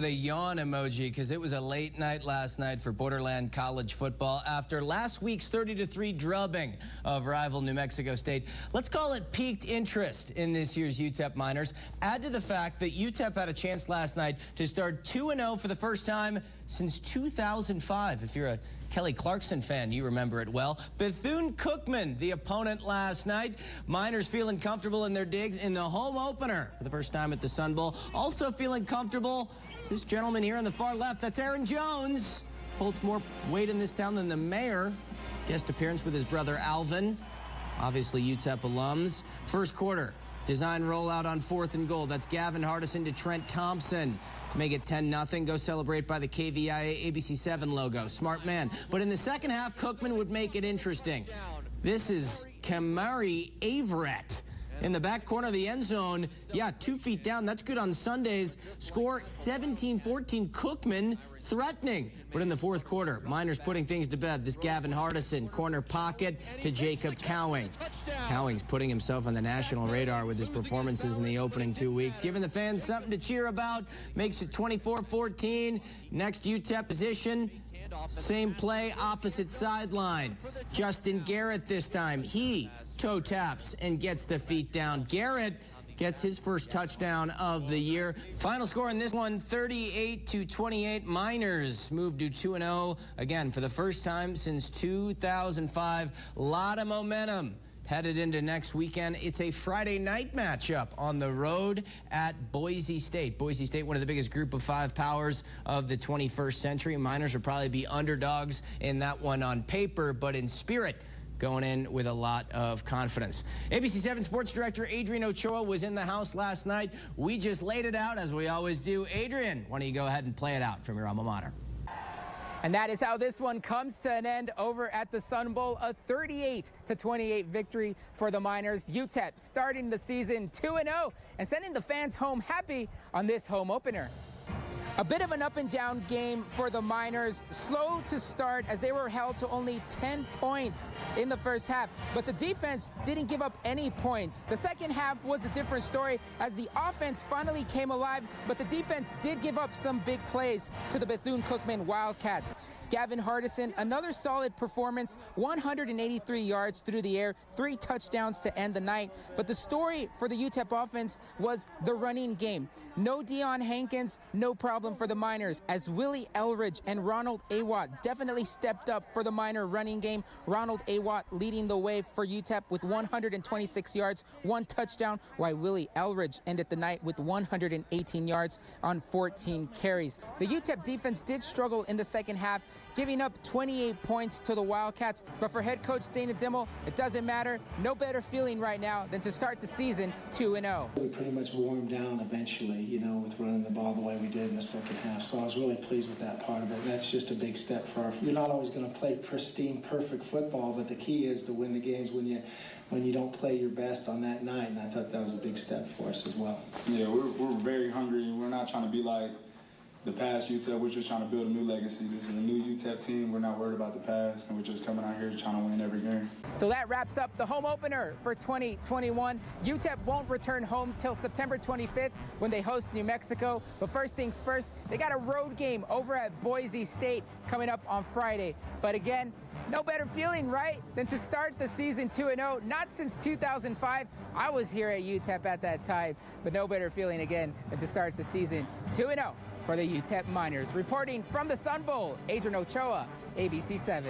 The yawn emoji because it was a late night last night for Borderland college football after last week's 30-3 drubbing of rival New Mexico State. Let's call it piqued interest in this year's UTEP Miners. Add to the fact that UTEP had a chance last night to start 2-0 for the first time since 2005. If you're a Kelly Clarkson fan, you remember it well. Bethune Cookman, the opponent last night. Miners feeling comfortable in their digs in the home opener for the first time at the Sun Bowl. Also feeling comfortable, this gentleman here on the far left, that's Aaron Jones. Holds more weight in this town than the mayor. Guest appearance with his brother Alvin. Obviously UTEP alums. First quarter, design rollout on 4th and goal. That's Gavin Hardison to Trent Thompson to make it 10-0. Go celebrate by the KVIA ABC7 logo. Smart man. But in the second half, Cookman would make it interesting. This is Kamari Averett in the back corner of the end zone. Yeah, 2 feet down. That's good on Sundays. Score 17-14. Cookman threatening. But in the fourth quarter, Miners putting things to bed. This Gavin Hardison, corner pocket to Jacob Cowing. Cowing's putting himself on the national radar with his performances in the opening 2 weeks. Giving the fans something to cheer about. Makes it 24-14. Next UTEP position. Same play, opposite sideline. Justin Garrett this time. He toe taps and gets the feet down. Garrett gets his first touchdown of the year. Final score in this one, 38-28. Miners move to 2-0 again for the first time since 2005. A lot of momentum headed into next weekend. It's a Friday night matchup on the road at Boise State. Boise State, one of the biggest group of 5 powers of the 21st century. Miners will probably be underdogs in that one on paper, but in spirit, going in with a lot of confidence. ABC7 Sports Director Adrian Ochoa was in the house last night. We just laid it out as we always do. Adrian, why don't you go ahead and play it out from your alma mater? And that is how this one comes to an end over at the Sun Bowl. A 38-28 victory for the Miners. UTEP starting the season 2-0 and sending the fans home happy on this home opener. A bit of an up-and-down game for the Miners. Slow to start as they were held to only 10 points in the first half. But the defense didn't give up any points. The second half was a different story as the offense finally came alive, but the defense did give up some big plays to the Bethune Cookman Wildcats. Gavin Hardison, another solid performance, 183 yards through the air, 3 touchdowns to end the night. But the story for the UTEP offense was the running game. No Deion Hankins, no problem for the Miners, as Willie Elridge and Ronald Awatt definitely stepped up for the Miner running game. Ronald Awatt leading the way for UTEP with 126 yards, 1 touchdown, while Willie Elridge ended the night with 118 yards on 14 carries. The UTEP defense did struggle in the second half, giving up 28 points to the Wildcats. But for head coach Dana Dimmel, it doesn't matter. No better feeling right now than to start the season 2-0. We pretty much warmed down eventually, with running the ball the way we did in the second half. So I was really pleased with that part of it. That's just a big step for our. You're not always going to play pristine, perfect football, but the key is to win the games when you don't play your best on that night. And I thought that was a big step for us as well. Yeah, we're very hungry. We're not trying to be like the past UTEP. We're just trying to build a new legacy. This is a new UTEP team. We're not worried about the past, and we're just coming out here trying to win every game. So that wraps up the home opener for 2021. UTEP won't return home till September 25th when they host New Mexico. But first things first, they got a road game over at Boise State coming up on Friday. But again, no better feeling, right, than to start the season 2-0. Not since 2005. I was here at UTEP at that time, but no better feeling again than to start the season 2-0 for the UTEP Miners. Reporting from the Sun Bowl, Adrian Ochoa, ABC7.